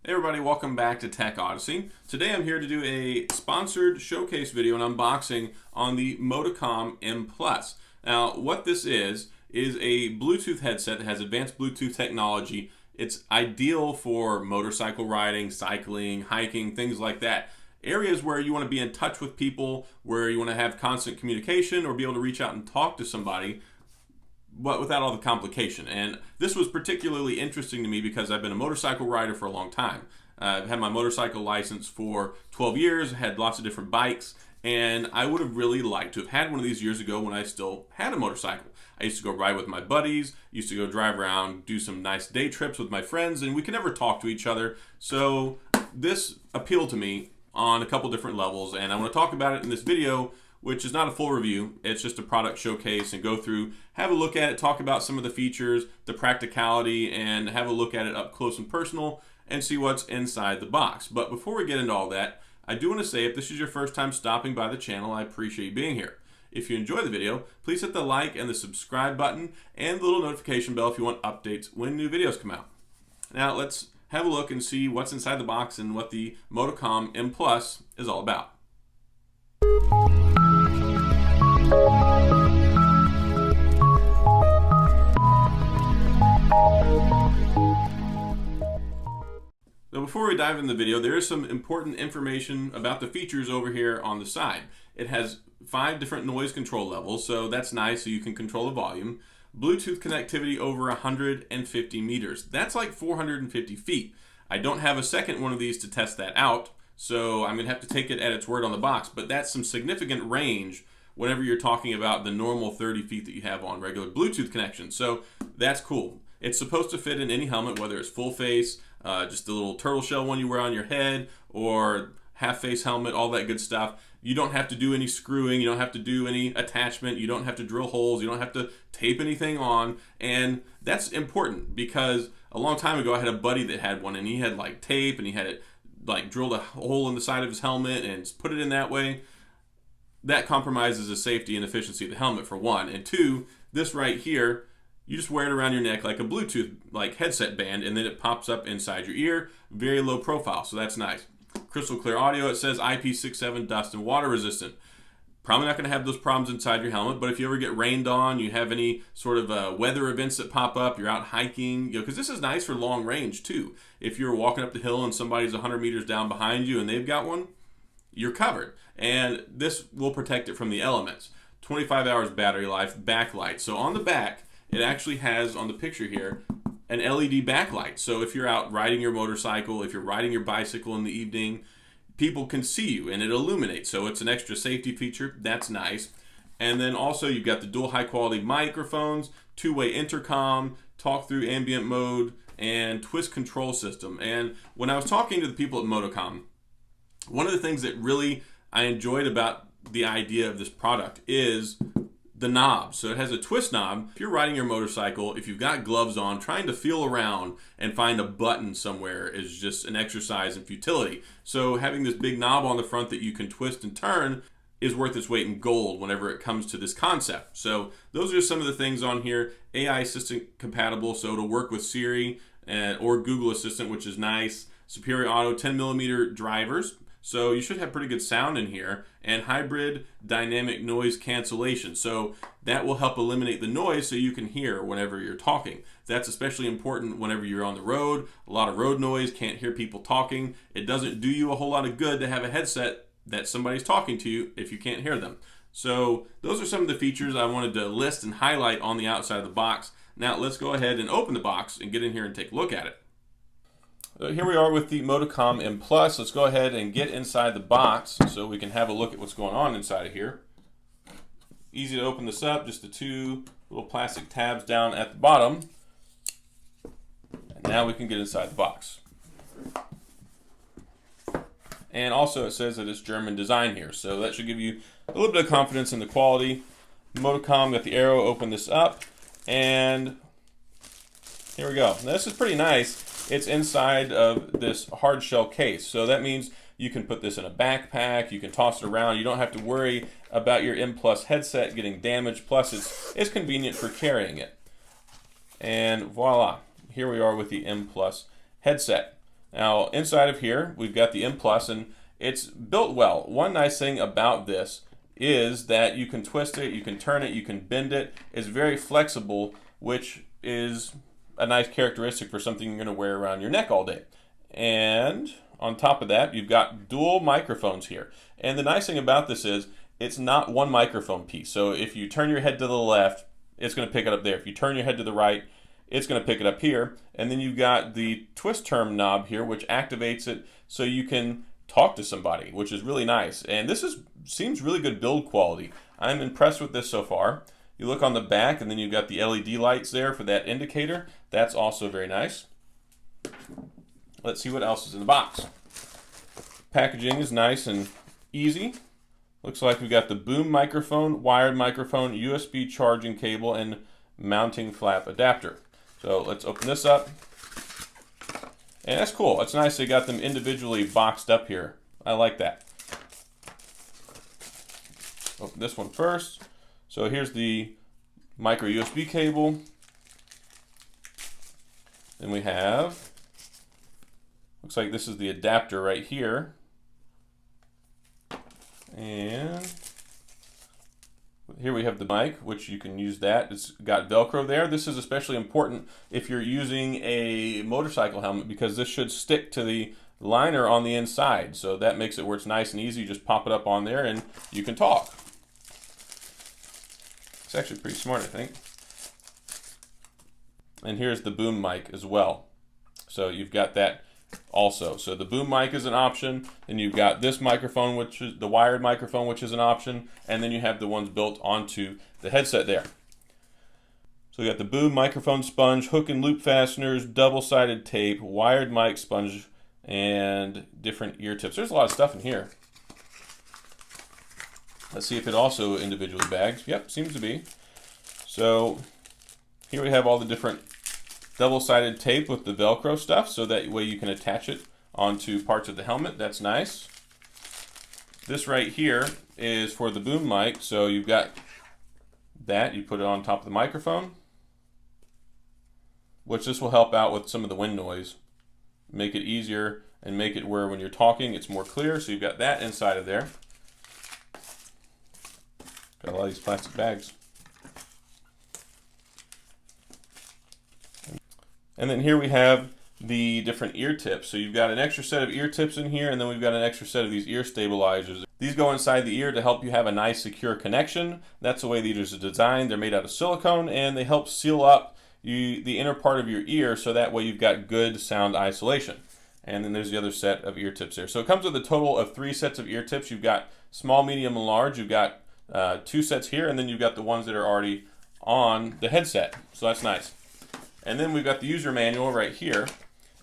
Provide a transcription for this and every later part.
Hey everybody, welcome back to Tech Odyssey. Today I'm here to do a sponsored showcase video and unboxing on the Motikom MPLUS. Now what this is a Bluetooth headset that has advanced Bluetooth technology. It's ideal for motorcycle riding, cycling, hiking, things like that. Areas where you want to be in touch with people, where you want to have constant communication or be able to reach out and talk to somebody, but without all the complication. And this was particularly interesting to me because I've been a motorcycle rider for a long time. I've had my motorcycle license for 12 years, had lots of different bikes, and I would have really liked to have had one of these years ago when I still had a motorcycle. I used to go ride with my buddies, used to go drive around, do some nice day trips with my friends, and we could never talk to each other. So this appealed to me on a couple different levels, and I want to talk about it in this video, which is not a full review. It's just a product showcase and go through, have a look at it, talk about some of the features, the practicality, and have a look at it up close and personal and see what's inside the box. But before we get into all that, I do want to say if this is your first time stopping by the channel, I appreciate you being here. If you enjoy the video, please hit the like and the subscribe button and the little notification bell if you want updates when new videos come out. Now let's have a look and see what's inside the box and what the Motikom MPLUS is all about. So before we dive into the video, there is some important information about the features over here on the side. It has 5 different noise control levels, so that's nice, so you can control the volume. Bluetooth connectivity over 150 meters. That's like 450 feet. I don't have a second one of these to test that out, so I'm going to have to take it at its word on the box, but that's some significant range whenever you're talking about the normal 30 feet that you have on regular Bluetooth connections. So that's cool. It's supposed to fit in any helmet, whether it's full face, just the little turtle shell one you wear on your head, or half face helmet, all that good stuff. You don't have to do any screwing, you don't have to do any attachment, you don't have to drill holes, you don't have to tape anything on, and that's important because a long time ago I had a buddy that had one and he had like tape and he had it like drilled a hole in the side of his helmet and put it in that way. That compromises the safety and efficiency of the helmet for one, and two, this right here, you just wear it around your neck like a Bluetooth like headset band and then it pops up inside your ear. Very low profile, so that's nice. Crystal clear audio. It says IP67 dust and water resistant. Probably not going to have those problems inside your helmet, but if you ever get rained on, you have any sort of weather events that pop up, you're out hiking, because this is nice for long range too. If you're walking up the hill and somebody's 100 meters down behind you and they've got one, you're covered. And this will protect it from the elements. 25 hours battery life, backlight. So on the back, it actually has, on the picture here, an LED backlight. So if you're out riding your motorcycle, if you're riding your bicycle in the evening, people can see you and it illuminates. So it's an extra safety feature. That's nice. And then also you've got the dual high quality microphones, 2-way intercom, talk through ambient mode, and twist control system. And when I was talking to the people at Motikom, one of the things that really I enjoyed about the idea of this product is the knob. So it has a twist knob. If you're riding your motorcycle, if you've got gloves on, trying to feel around and find a button somewhere is just an exercise in futility. So having this big knob on the front that you can twist and turn is worth its weight in gold whenever it comes to this concept. So those are some of the things on here. AI Assistant compatible, so it'll work with Siri or Google Assistant, which is nice. Superior Auto 10mm drivers. So you should have pretty good sound in here, and hybrid dynamic noise cancellation. So that will help eliminate the noise so you can hear whenever you're talking. That's especially important whenever you're on the road. A lot of road noise, can't hear people talking. It doesn't do you a whole lot of good to have a headset that somebody's talking to you if you can't hear them. So those are some of the features I wanted to list and highlight on the outside of the box. Now let's go ahead and open the box and get in here and take a look at it. So here we are with the Motikom MPLUS. Let's go ahead and get inside the box so we can have a look at what's going on inside of here. Easy to open this up, just the 2 little plastic tabs down at the bottom. And now we can get inside the box. And also it says that it's German design here, so that should give you a little bit of confidence in the quality. Motikom got the arrow, open this up, and here we go. Now this is pretty nice. It's inside of this hard shell case. So that means you can put this in a backpack, you can toss it around, you don't have to worry about your MPLUS headset getting damaged, plus it's convenient for carrying it. And voila, here we are with the MPLUS headset. Now inside of here we've got the M Plus, and it's built well. One nice thing about this is that you can twist it, you can turn it, you can bend it. It's very flexible, which is a nice characteristic for something you're going to wear around your neck all day. And on top of that, you've got dual microphones here. And the nice thing about this is it's not one microphone piece. So if you turn your head to the left, it's going to pick it up there. If you turn your head to the right, it's going to pick it up here. And then you've got the twist term knob here, which activates it so you can talk to somebody, which is really nice. And this seems really good build quality. I'm impressed with this so far. You look on the back, and then you've got the LED lights there for that indicator. That's also very nice. Let's see what else is in the box. Packaging is nice and easy. Looks like we've got the boom microphone, wired microphone, USB charging cable, and mounting flap adapter. So let's open this up. And that's cool. It's nice they got them individually boxed up here. I like that. Open this one first. So here's the micro USB cable. Then we have, looks like this is the adapter right here. And here we have the mic, which you can use that. It's got Velcro there. This is especially important if you're using a motorcycle helmet, because this should stick to the liner on the inside. So that makes it where it's nice and easy. You just pop it up on there and you can talk. It's actually pretty smart, I think. And here's the boom mic as well. So you've got that also. So the boom mic is an option, then you've got this microphone, which is the wired microphone, which is an option, and then you have the ones built onto the headset there. So we got the boom microphone sponge, hook and loop fasteners, double-sided tape, wired mic sponge, and different ear tips. There's a lot of stuff in here. Let's see if it also individually bags. Yep, seems to be. So here we have all the different double-sided tape with the Velcro stuff, so that way you can attach it onto parts of the helmet. That's nice. This right here is for the boom mic, so you've got that. You put it on top of the microphone, which this will help out with some of the wind noise. Make it easier and make it where when you're talking it's more clear. So you've got that inside of there. Got a lot of these plastic bags. And then here we have the different ear tips. So you've got an extra set of ear tips in here, and then we've got an extra set of these ear stabilizers. These go inside the ear to help you have a nice secure connection. That's the way these are designed. They're made out of silicone, and they help seal up the inner part of your ear, so that way you've got good sound isolation. And then there's the other set of ear tips there. So it comes with a total of 3 sets of ear tips. You've got small, medium, and large. You've got 2 sets here, and then you've got the ones that are already on the headset. So that's nice. And then we've got the user manual right here,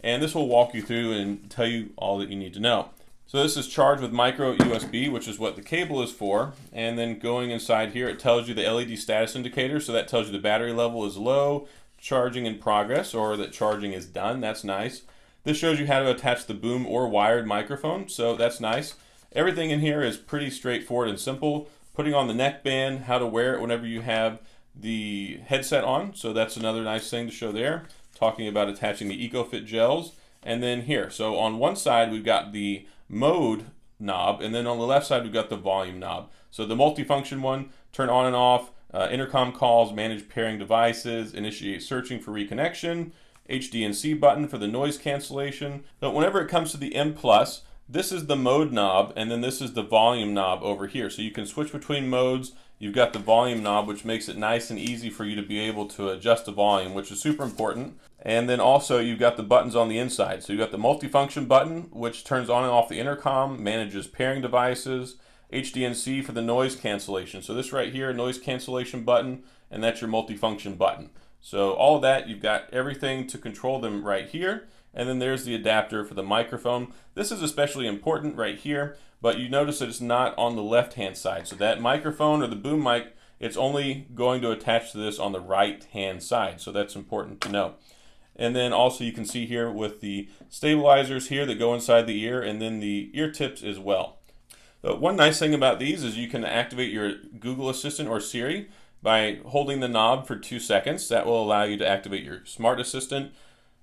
and this will walk you through and tell you all that you need to know. So this is charged with micro USB, which is what the cable is for. And then going inside here, it tells you the LED status indicator. So that tells you the battery level is low, charging in progress, or that charging is done. That's nice. This shows you how to attach the boom or wired microphone. So that's nice. Everything in here is pretty straightforward and simple. Putting on the neckband, how to wear it whenever you have the headset on. So that's another nice thing to show there. Talking about attaching the EcoFit gels. And then here, so on one side we've got the mode knob, and then on the left side we've got the volume knob. So the multifunction one, turn on and off, intercom calls, manage pairing devices, initiate searching for reconnection, HDNC button for the noise cancellation. But whenever it comes to the M Plus, this is the mode knob, and then this is the volume knob over here. So you can switch between modes. You've got the volume knob, which makes it nice and easy for you to be able to adjust the volume, which is super important. And then also you've got the buttons on the inside. So you've got the multifunction button, which turns on and off the intercom, manages pairing devices, HDNC for the noise cancellation. So this right here, noise cancellation button, and that's your multifunction button. So all of that, you've got everything to control them right here. And then there's the adapter for the microphone. This is especially important right here, but you notice that it's not on the left-hand side. So that microphone or the boom mic, it's only going to attach to this on the right-hand side. So that's important to know. And then also you can see here with the stabilizers here that go inside the ear, and then the ear tips as well. So one nice thing about these is you can activate your Google Assistant or Siri by holding the knob for 2 seconds. That will allow you to activate your Smart Assistant,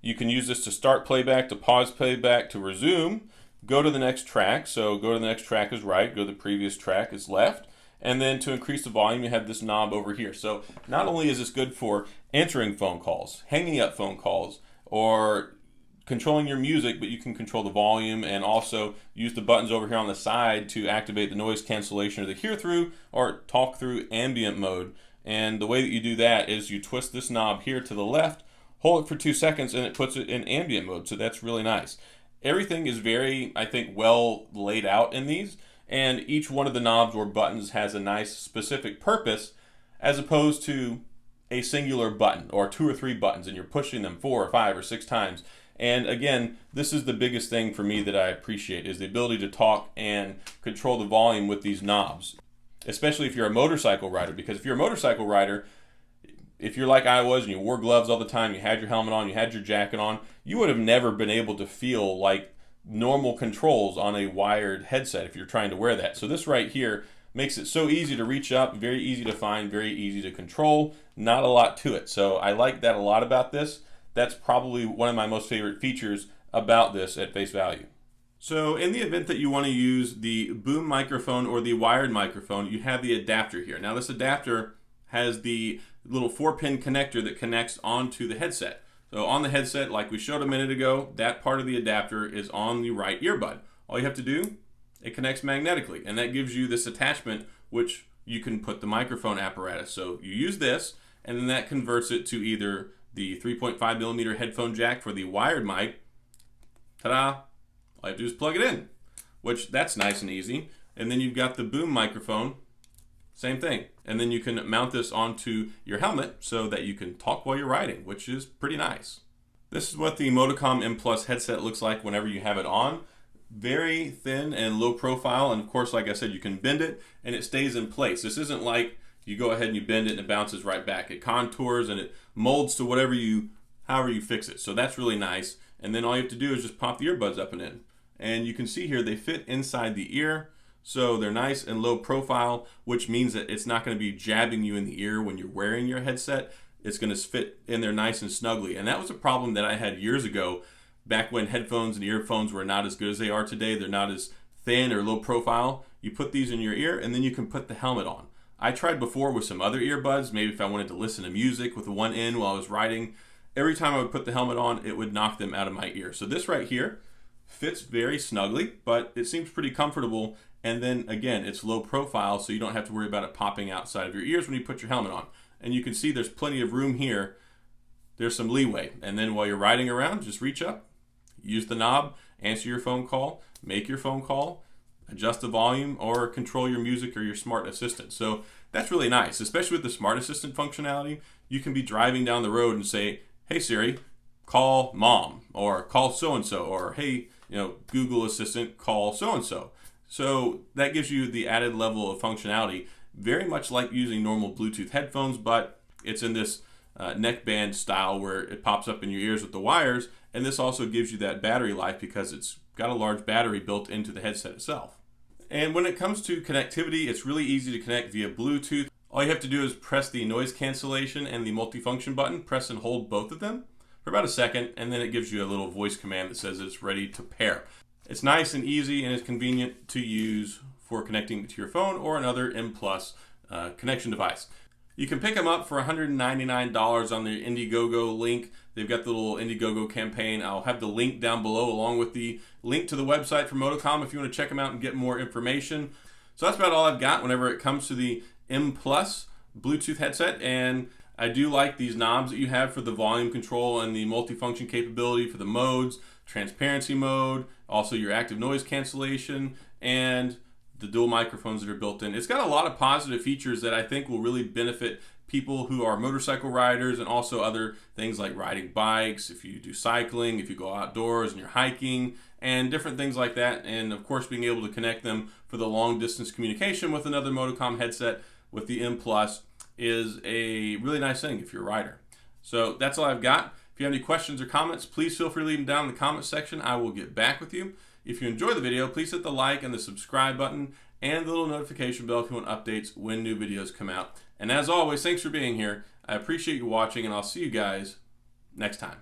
You can use this to start playback, to pause playback, to resume, go to the next track. So go to the next track is right, go to the previous track is left. And then to increase the volume, you have this knob over here. So not only is this good for answering phone calls, hanging up phone calls, or controlling your music, but you can control the volume and also use the buttons over here on the side to activate the noise cancellation or the hear through or talk through ambient mode. And the way that you do that is you twist this knob here to the left, hold it for 2 seconds, and it puts it in ambient mode. So that's really nice. Everything is very, I think, well laid out in these. And each one of the knobs or buttons has a nice specific purpose as opposed to a singular button or 2 or 3 buttons and you're pushing them 4 or 5 or 6 times. And again, this is the biggest thing for me that I appreciate is the ability to talk and control the volume with these knobs, especially if you're a motorcycle rider. Because if you're a motorcycle rider, if you're like I was and you wore gloves all the time, you had your helmet on, you had your jacket on, you would have never been able to feel like normal controls on a wired headset if you're trying to wear that. So this right here makes it so easy to reach up, very easy to find, very easy to control, not a lot to it. So I like that a lot about this. That's probably one of my most favorite features about this at face value. So in the event that you want to use the boom microphone or the wired microphone, you have the adapter here. Now this adapter has the little 4-pin connector that connects onto the headset. So on the headset, like we showed a minute ago, that part of the adapter is on the right earbud. All you have to do, it connects magnetically, and that gives you this attachment which you can put the microphone apparatus. So you use this, and then that converts it to either the 3.5mm headphone jack for the wired mic. Ta-da! All you have to do is plug it in, which that's nice and easy. And then you've got the boom microphone, same thing. And then you can mount this onto your helmet so that you can talk while you're riding, which is pretty nice. This is what the Motikom MPLUS headset looks like whenever you have it on. Very thin and low profile, and of course, like I said, you can bend it and it stays in place. This isn't like you go ahead and you bend it and it bounces right back. It contours and it molds to however you fix it. So that's really nice. And then all you have to do is just pop the earbuds up and in. And you can see here they fit inside the ear. So they're nice and low profile, which means that it's not going to be jabbing you in the ear when you're wearing your headset. It's going to fit in there nice and snugly. And that was a problem that I had years ago, back when headphones and earphones were not as good as they are today. They're not as thin or low profile. You put these in your ear and then you can put the helmet on. I tried before with some other earbuds, maybe if I wanted to listen to music with one in while I was riding. Every time I would put the helmet on, it would knock them out of my ear. So this right here fits very snugly, but it seems pretty comfortable. And then again, it's low profile, so you don't have to worry about it popping outside of your ears when you put your helmet on. And you can see there's plenty of room here. There's some leeway. And then while you're riding around, just reach up, use the knob, answer your phone call, make your phone call, adjust the volume, or control your music or your smart assistant. So that's really nice, especially with the smart assistant functionality. You can be driving down the road and say, hey Siri, call mom, or call so-and-so, or hey, Google Assistant, call so-and-so. So that gives you the added level of functionality, very much like using normal Bluetooth headphones, but it's in this neckband style where it pops up in your ears with the wires, and this also gives you that battery life because it's got a large battery built into the headset itself. And when it comes to connectivity, it's really easy to connect via Bluetooth. All you have to do is press the noise cancellation and the multifunction button, press and hold both of them for about a second, and then it gives you a little voice command that says it's ready to pair. It's nice and easy and it's convenient to use for connecting to your phone or another MPLUS connection device. You can pick them up for $199 on the Indiegogo link. They've got the little Indiegogo campaign. I'll have the link down below along with the link to the website for Motikom if you want to check them out and get more information. So that's about all I've got whenever it comes to the MPLUS Bluetooth headset. And I do like these knobs that you have for the volume control and the multifunction capability for the modes, transparency mode, also your active noise cancellation, and the dual microphones that are built in. It's got a lot of positive features that I think will really benefit people who are motorcycle riders and also other things like riding bikes, if you do cycling, if you go outdoors and you're hiking, and different things like that. And of course, being able to connect them for the long distance communication with another Motikom headset with the MPLUS is a really nice thing if you're a rider. So that's all I've got. If you have any questions or comments, please feel free to leave them down in the comment section. I will get back with you. If you enjoy the video, please hit the like and the subscribe button and the little notification bell if you want updates when new videos come out. And as always, thanks for being here. I appreciate you watching, and I'll see you guys next time.